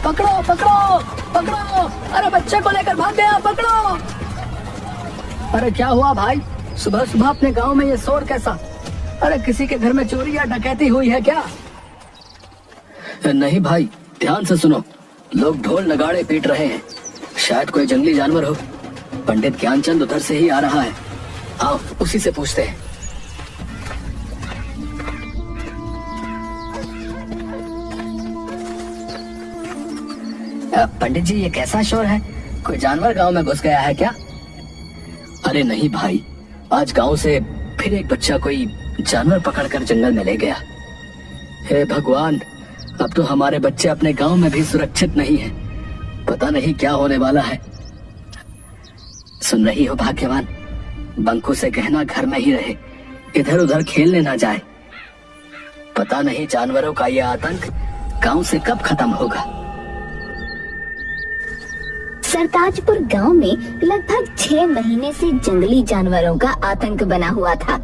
पकड़ो पकड़ो पकड़ो, अरे बच्चे को लेकर भाग गया, पकड़ो। अरे क्या हुआ भाई, सुबह सुबह अपने गांव में ये शोर कैसा? अरे किसी के घर में चोरी या डकैती हुई है क्या? नहीं भाई, ध्यान से सुनो, लोग ढोल नगाड़े पीट रहे हैं, शायद कोई जंगली जानवर हो। पंडित ज्ञानचंद उधर से ही आ रहा है, आओ उसी से पूछते हैं। पंडित जी, ये कैसा शोर है? कोई जानवर गांव में घुस गया है क्या? अरे नहीं भाई, आज गांव से फिर एक बच्चा कोई जानवर पकड़कर जंगल में ले गया। हे भगवान, अब तो हमारे बच्चे अपने गांव में भी सुरक्षित नहीं हैं। पता नहीं क्या होने वाला है। सुन रही हो भाग्यवान, बंकू से कहना घर में ही रहे, इधर उधर खेलने ना जाए। पता नहीं जानवरों का यह आतंक गांव से कब खत्म होगा। सरताजपुर गांव में लगभग 6 महीने से जंगली जानवरों का आतंक बना हुआ था।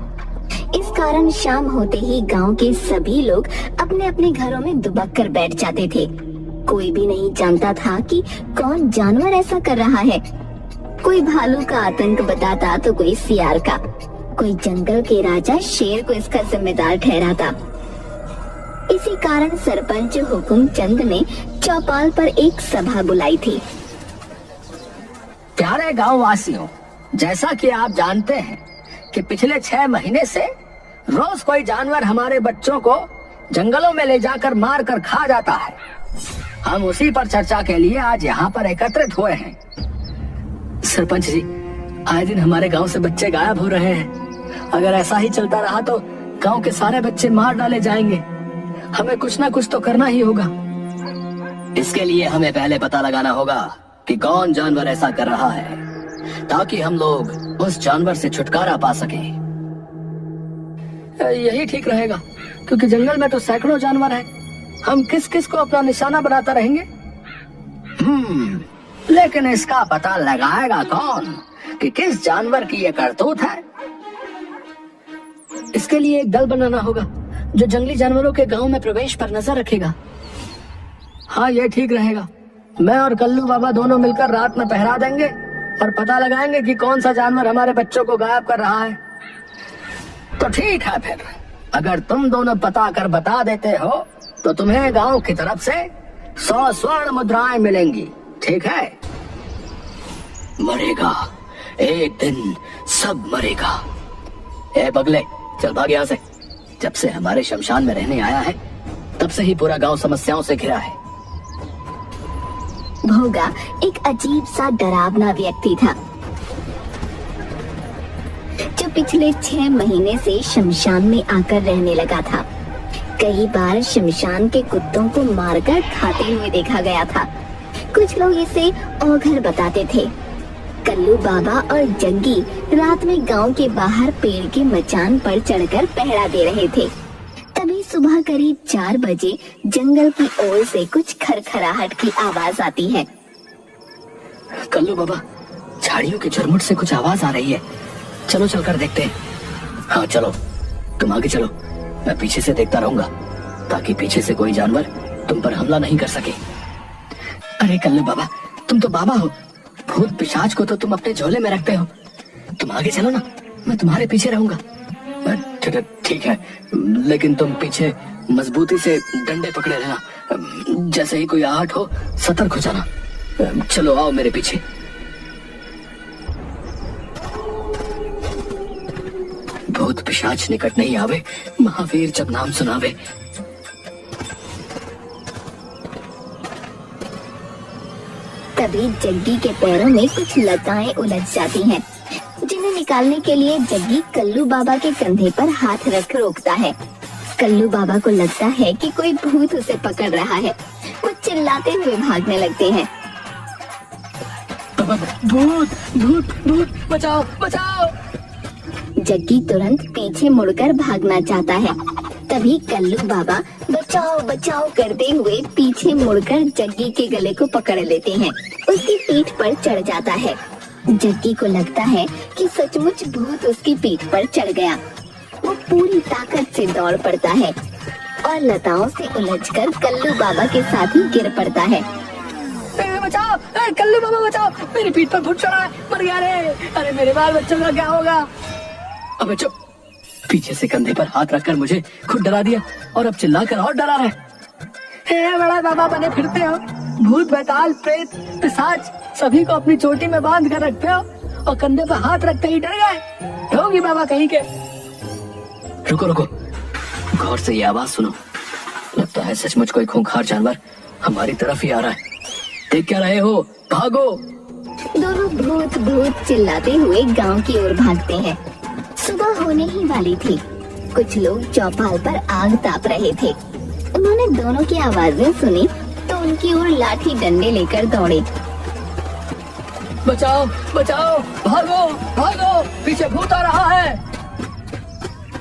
इस कारण शाम होते ही गांव के सभी लोग अपने अपने घरों में दुबक कर बैठ जाते थे। कोई भी नहीं जानता था कि कौन जानवर ऐसा कर रहा है। कोई भालू का आतंक बताता तो कोई सियार का, कोई जंगल के राजा शेर को इसका जिम्मेदार ठहराता। इसी कारण सरपंच हुकुमचंद ने चौपाल पर एक सभा बुलाई थी। प्यारे गांव वासियों, जैसा कि आप जानते हैं कि पिछले 6 महीने से रोज कोई जानवर हमारे बच्चों को जंगलों में ले जाकर मार कर खा जाता है। हम उसी पर चर्चा के लिए आज यहाँ पर एकत्रित हुए हैं। सरपंच जी, आए दिन हमारे गांव से बच्चे गायब हो रहे हैं। अगर ऐसा ही चलता रहा तो गांव के सारे बच्चे मार डाले जाएंगे। हमें कुछ ना कुछ तो करना ही होगा। इसके लिए हमें पहले पता लगाना होगा कि कौन जानवर ऐसा कर रहा है, ताकि हम लोग उस जानवर से छुटकारा पा सकें। यही ठीक रहेगा, क्योंकि जंगल में तो सैकड़ों जानवर हैं। हम किस किस को अपना निशाना बनाता रहेंगे? लेकिन इसका पता लगाएगा कौन कि किस जानवर की ये करतूत है? इसके लिए एक दल बनाना होगा जो जंगली जानवरों के गांव में प्रवेश पर नजर रखेगा। हाँ, ये ठीक रहेगा। मैं और कल्लू बाबा दोनों मिलकर रात में पहरा देंगे और पता लगाएंगे कि कौन सा जानवर हमारे बच्चों को गायब कर रहा है। तो ठीक है, फिर अगर तुम दोनों पता कर बता देते हो तो तुम्हें गांव की तरफ से 100 स्वर्ण मुद्राएं मिलेंगी, ठीक है? मरेगा, एक दिन सब मरेगा। ए बगले, चल भाग यहाँ से। जब से हमारे शमशान में रहने आया है, तब से ही पूरा गांव समस्याओं से घिरा है। भोगा एक अजीब सा डरावना व्यक्ति था, जो पिछले 6 महीने से शमशान में आकर रहने लगा था। कई बार शमशान के कुत्तों को मारकर खाते हुए देखा गया था। कुछ लोग इसे औघर बताते थे। कल्लू बाबा और जग्गी रात में गांव के बाहर पेड़ के मचान पर चढ़कर पहरा दे रहे थे। तभी सुबह करीब 4 बजे जंगल की ओर से कुछ खरखराहट की आवाज आती है। कल्लू बाबा, झाड़ियों के झुरमुट से कुछ आवाज आ रही है। चलो चलकर देखते हैं। हाँ चलो, तुम आगे चलो, मैं पीछे से देखता रहूंगा, ताकि पीछे से कोई जानवर तुम पर हमला नहीं कर सके। अरे कल्लू बाबा, तुम तो बाबा हो, भूत पिशाच को तो तुम अपने झोले में रखते हो। तुम आगे चलो ना, मैं तुम्हारे पीछे रहूंगा। ठीक है, लेकिन तुम पीछे मजबूती से डंडे पकड़े रहना। जैसे ही कोई आहट हो, सतर्क हो जाना। चलो आओ मेरे पीछे। भूत पिशाच निकट नहीं आवे, महावीर जब नाम सुनावे। तभी जग्गी के पैरों में कुछ लताएं उलझ जाती हैं, जिन्हें निकालने के लिए जग्गी कल्लू बाबा के कंधे पर हाथ रख रोकता है। कल्लू बाबा को लगता है कि कोई भूत उसे पकड़ रहा है। वो चिल्लाते हुए भागने लगते हैं। भूत भूत भूत, बचाओ बचाओ। जग्गी तुरंत पीछे मुड़कर भागना चाहता है। तभी कल्लू बाबा बचाओ बचाओ करते हुए पीछे मुड़कर जग्गी के गले को पकड़ लेते हैं। उसकी पीठ पर चढ़ जाता है। जग्गी को लगता है कि सचमुच भूत उसकी पीठ पर चढ़ गया। वो पूरी ताकत से दौड़ पड़ता है। और लताओं से उलझकर कल्लू बाबा के साथ ही गिर पड़ता है। बचाओ, कल्लू बाबा बचाओ, मेरी पीठ पर भूत चढ़ा है, मर गया रे। अरे मेरे बाल बच्चों का क्या होगा? अबे चुप, पीछे से कंधे पर हाथ रखकर मुझे खुद डरा दिया और अब चिल्लाकर और डरा रहे। हे बड़ा बाबा बने फिरते हो, भूत बैताल प्रेत पिशाच सभी को अपनी चोटी में बांध कर रखते हो और कंधे पर हाथ रखते ही डर गए। ढोंगी बाबा कहीं के। रुको रुको, गौर से ये आवाज सुनो। लगता है सचमुच कोई खूंखार जानवर हमारी तरफ ही आ रहा है। देख क्या रहे हो, भागो। दोनों भूत भूत चिल्लाते हुए गांव की ओर भागते हैं। सुबह होने ही वाली थी। कुछ लोग चौपाल पर आग ताप रहे थे। उन्होंने दोनों की आवाजें सुनी तो उनकी ओर लाठी डंडे लेकर दौड़े। बचाओ बचाओ, भागो भागो, पीछे भूत आ रहा है।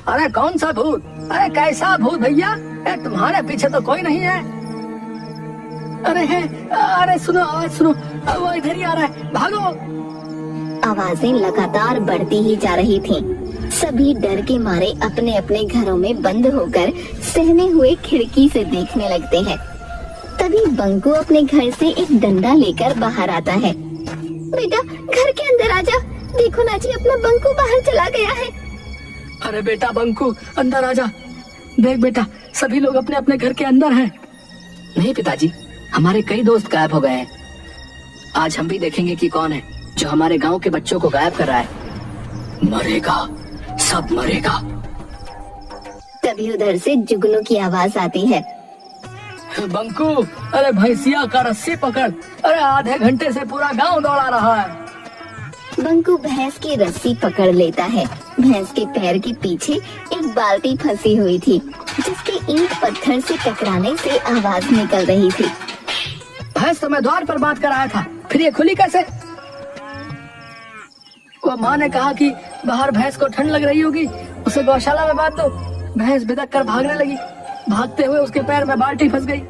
अरे कौन सा भूत? अरे कैसा भूत भैया? तुम्हारे पीछे तो कोई नहीं है। अरे है, अरे सुनो आवाज सुनो, वो इधर ही आ रहा है, भागो। आवाजें लगातार बढ़ती ही जा रही थीं। सभी डर के मारे अपने अपने घरों में बंद होकर सहमे हुए खिड़की से देखने लगते हैं। तभी बंकू अपने घर से एक डंडा लेकर बाहर आता है। बेटा घर के अंदर आजा, देखो ना जी अपना बंकू बाहर चला गया है। अरे बेटा बंकू अंदर आजा, देख बेटा सभी लोग अपने अपने घर के अंदर हैं। नहीं पिताजी, हमारे कई दोस्त गायब हो गए हैं। आज हम भी देखेंगे कि कौन है जो हमारे गांव के बच्चों को गायब कर रहा है। मरेगा, सब मरेगा। तभी उधर से जुगनू की आवाज आती है। बंकू, अरे भैंसिया का रस्सी पकड़, अरे आधे घंटे से पूरा गांव दौड़ा रहा है। बंकू भैंस की रस्सी पकड़ लेता है। भैंस के पैर के पीछे एक बाल्टी फंसी हुई थी, जिसके ईंट पत्थर से टकराने से आवाज निकल रही थी। भैंस तो मैं द्वार पर बात कर आया था, फिर ये खुली कैसे? वो माँ ने कहा कि बाहर भैंस को ठंड लग रही होगी, उसे गौशाला में बांध दो। भैंस बिदक कर भागने लगी, भागते हुए उसके पैर में बाल्टी फंस गई।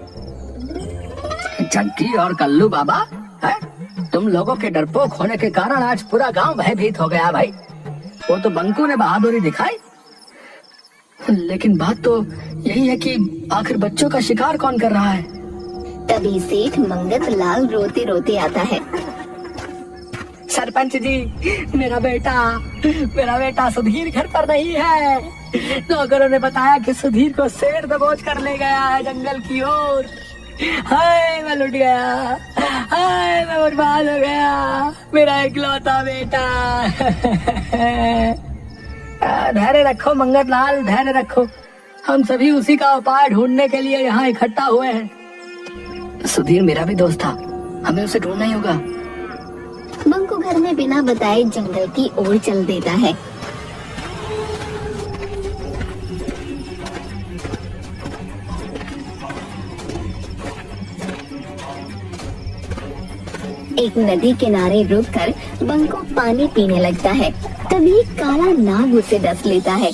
जग्गी और कल्लू बाबा है? तुम लोगों के डरपोक होने के कारण आज पूरा गांव भयभीत हो गया भाई। वो तो बंकू ने बहादुरी दिखाई, लेकिन बात तो यही है कि आखिर बच्चों का शिकार कौन कर रहा है? तभी सेठ मंगत लाल रोते रोते आता है। सरपंच जी, मेरा बेटा सुधीर घर पर नहीं है। नौकरों ने बताया कि सुधीर को शेर दबोच कर ले गया है जंगल की ओर। हाय मैं लुट गया, हाय मैं बर्बाद हो गया, मेरा इकलौता बेटा। धैर्य रखो मंगत लाल, धैर्य रखो। हम सभी उसी का उपाय ढूंढने के लिए यहाँ इकट्ठा हुए हैं। सुधीर मेरा भी दोस्त था, हमें उसे ढूंढना ही होगा। बंकू घर में बिना बताए जंगल की ओर चल देता है। एक नदी किनारे रुककर बंकू पानी पीने लगता है। तभी काला नाग उसे डस लेता है।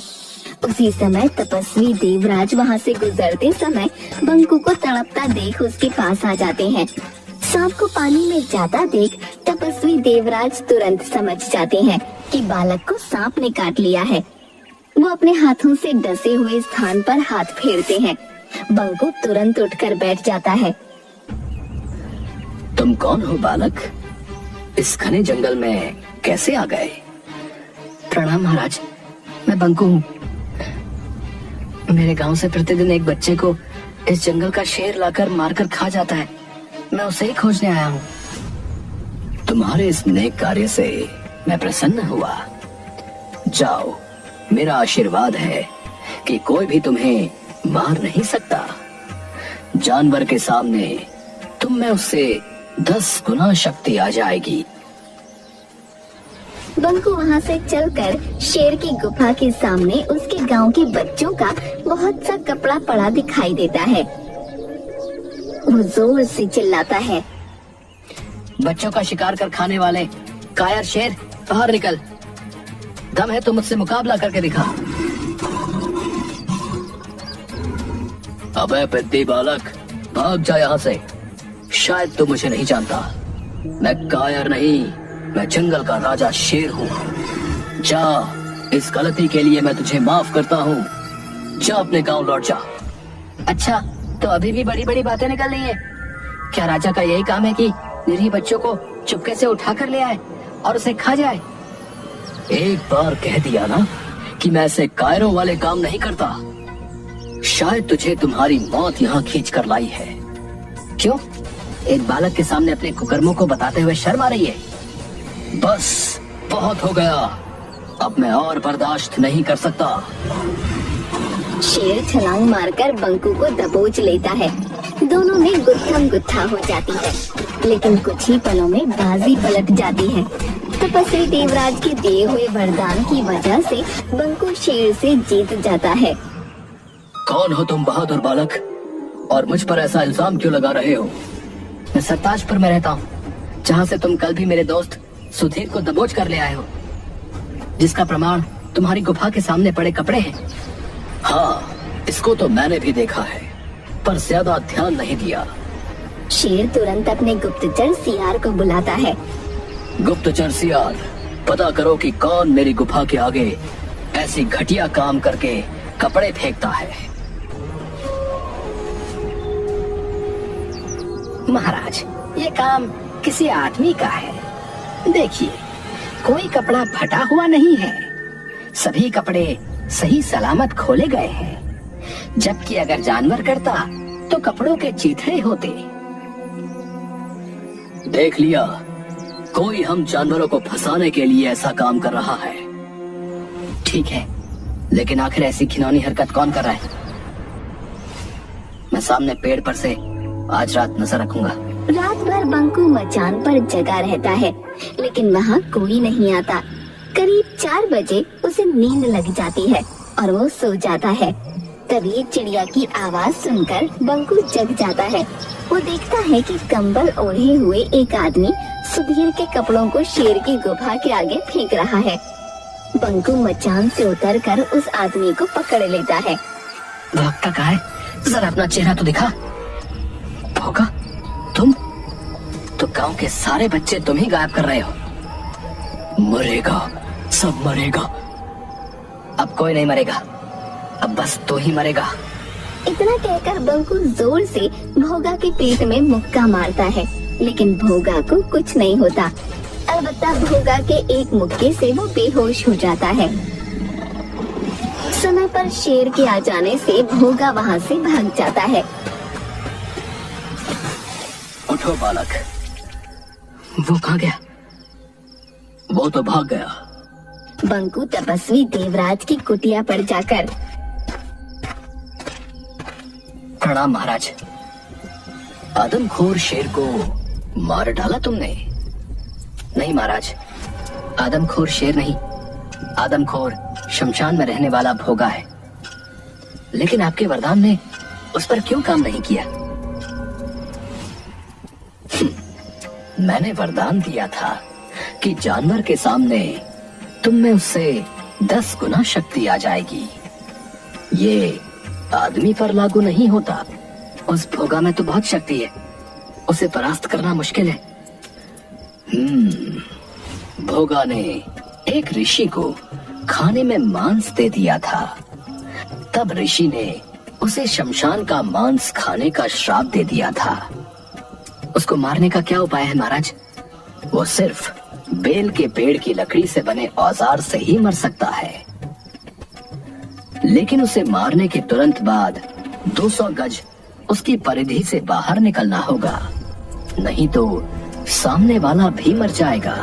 उसी समय तपस्वी देवराज वहाँ से गुजरते समय बंकू को तड़पता देख उसके पास आ जाते हैं। सांप को पानी में जाता देख तपस्वी देवराज तुरंत समझ जाते हैं कि बालक को सांप ने काट लिया है। वो अपने हाथों से डसे हुए स्थान पर हाथ फेरते हैं। बंकू तुरंत उठकर बैठ जाता है। तुम कौन हो बालक? इस घने जंगल में कैसे आ गए? प्रणाम महाराज, मैं बंकू हूँ। मेरे गांव से प्रतिदिन एक बच्चे को इस जंगल का शेर लाकर मारकर खा जाता है। मैं उसे ही खोजने आया हूँ। तुम्हारे इस नेक कार्य से मैं प्रसन्न हुआ। जाओ, मेरा आशीर्वाद है कि कोई भी तुम्हें मार नहीं सकता। जानवर के सामने तुम में उससे 10 गुना शक्ति आ जाएगी। बंकू वहाँ से चलकर शेर की गुफा के सामने उसके गांव के बच्चों का बहुत सा कपड़ा पड़ा दिखाई देता है। वो जोर से चिल्लाता है, बच्चों का शिकार कर खाने वाले कायर शेर, बाहर निकल। दम है तो मुझसे मुकाबला करके दिखा। अबे पिद्दी बालक, भाग जा यहाँ से। शायद तू मुझे नहीं जानता। मैं कायर नहीं, मैं जंगल का राजा शेर हूँ। जा, इस गलती के लिए मैं तुझे माफ करता हूँ। जा अपने गांव लौट जा। अच्छा, तो अभी भी बड़ी बड़ी बातें निकल रही है। क्या राजा का यही काम है कि निरीह बच्चों को चुपके से उठा कर ले आए और उसे खा जाए? एक बार कह दिया ना कि मैं ऐसे कायरों वाले काम नहीं करता। शायद तुझे तुम्हारी मौत यहाँ खींच कर लाई है। क्यों? एक बालक के सामने अपने कुकर्मों को बताते हुए शर्म आ रही है? बस बहुत हो गया, अब मैं और बर्दाश्त नहीं कर सकता। शेर छलांग मारकर बंकू को दबोच लेता है। दोनों में गुत्थम गुत्था हो जाती है, लेकिन कुछ ही पलों में बाजी पलट जाती है। तपस्वी देवराज के दिए हुए वरदान की वजह से बंकू शेर से जीत जाता है। कौन हो तुम बहादुर बालक, और मुझ पर ऐसा इल्जाम क्यों लगा रहे हो? मैं सरताजपुर में रहता हूँ, जहाँ से तुम कल भी मेरे दोस्त सुधीर को दबोच कर ले आए हो, जिसका प्रमाण तुम्हारी गुफा के सामने पड़े कपड़े हैं। हाँ, इसको तो मैंने भी देखा है, पर ज्यादा ध्यान नहीं दिया। शेर तुरंत अपने गुप्तचर सियार को बुलाता है। गुप्तचर सियार, पता करो कि कौन मेरी गुफा के आगे ऐसी घटिया काम करके कपड़े फेंकता है। महाराज, ये काम किसी आदमी का है। देखिए, कोई कपड़ा फटा हुआ नहीं है, सभी कपड़े सही सलामत खोले गए हैं। जबकि अगर जानवर करता तो कपड़ों के चीथड़े होते। देख लिया, कोई हम जानवरों को फंसाने के लिए ऐसा काम कर रहा है। ठीक है, लेकिन आखिर ऐसी घिनौनी हरकत कौन कर रहा है? मैं सामने पेड़ पर से आज रात नजर रखूंगा। रात भर बंकू मचान पर जगा रहता है, लेकिन वहाँ कोई नहीं आता। करीब 4 बजे उसे नींद लग जाती है और वो सो जाता है। तभी चिड़िया की आवाज सुनकर बंकू जग जाता है। वो देखता है कि कंबल ओढ़े हुए एक आदमी सुधीर के कपड़ों को शेर की गुफा के आगे फेंक रहा है। बंकू मचान से उतरकर उस आदमी को पकड़ लेता है। भागता कहाँ है? जरा अपना चेहरा तो दिखा। भोगा, तुम तो गांव के सारे बच्चे तुम ही गायब कर रहे हो। मरेगा, सब मरेगा। अब कोई नहीं मरेगा, अब बस तू ही मरेगा। इतना कहकर बंकू जोर से भोगा के पेट में मुक्का मारता है, लेकिन भोगा को कुछ नहीं होता। अलबत्ता भोगा के एक मुक्के से वो बेहोश हो जाता है। समय पर शेर के आ जाने से भोगा वहाँ से भाग जाता है। उठो बालक। वो कहाँ गया? वो तो भाग गया। बंकू तपस्वी देवराज की कुटिया पर जाकर, प्रणाम महाराज। आदमखोर शेर को मार डाला तुमने? नहीं महाराज, आदमखोर शेर नहीं, आदमखोर शमशान में रहने वाला भोगा है। लेकिन आपके वरदान ने उस पर क्यों काम नहीं किया? मैंने वरदान दिया था कि जानवर के सामने तुम में उससे 10 गुना शक्ति आ जाएगी। ये आदमी पर लागू नहीं होता। उस भोगा में तो बहुत शक्ति है, उसे परास्त करना मुश्किल है। भोगा ने एक ऋषि को खाने में मांस दे दिया था। तब ऋषि ने उसे शमशान का मांस खाने का श्राप दे दिया था। उसको मारने का क्या उपाय है महाराज? वो सिर्फ बेल के पेड़ की लकड़ी से बने औजार से ही मर सकता है। लेकिन उसे मारने के तुरंत बाद 200 गज उसकी परिधि से बाहर निकलना होगा, नहीं तो सामने वाला भी मर जाएगा।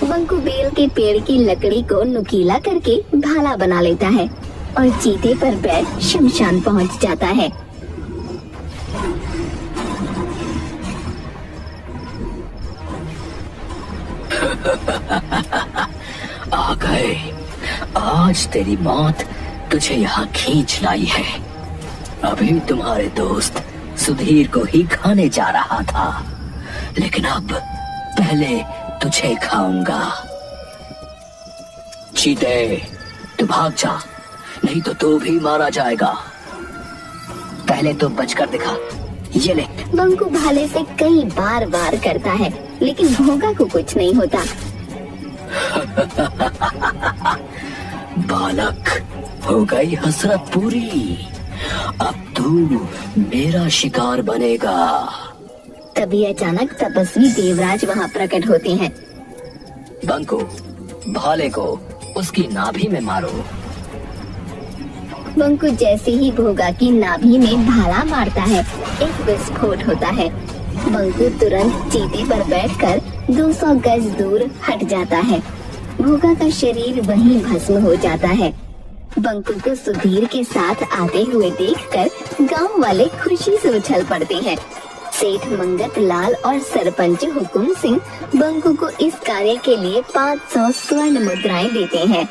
बंकू बेल के पेड़ की लकड़ी को नुकीला करके भाला बना लेता है और चीते पर बैठ शमशान पहुंच जाता है। आ गए, आज तेरी मौत तुझे यहाँ खींच लाई है। अभी तुम्हारे दोस्त सुधीर को ही खाने जा रहा था, लेकिन अब पहले तुझे खाऊंगा। चीते, तू भाग जा, नहीं तो तू भी मारा जाएगा। पहले तो बचकर दिखा, ये ले। बंकू भाले से कई बार वार करता है, लेकिन भोगा को कुछ नहीं होता। बालक, हो गई हसरत पूरी। अब तू मेरा शिकार बनेगा। तभी अचानक तपस्वी देवराज वहाँ प्रकट होते हैं। बंकू, भाले को उसकी नाभि में मारो। बंकू जैसे ही भोगा की नाभि में भाला मारता है, एक विस्फोट होता है। बंकू तुरंत चीते पर बैठकर 200 गज दूर हट जाता है। भोगा का शरीर वहीं भस्म हो जाता है। बंकू को सुधीर के साथ आते हुए देखकर गांव वाले खुशी से उछल पड़ते हैं। सेठ मंगत लाल और सरपंच हुकुम सिंह बंकू को इस कार्य के लिए 500 स्वर्ण मुद्राएं देते हैं।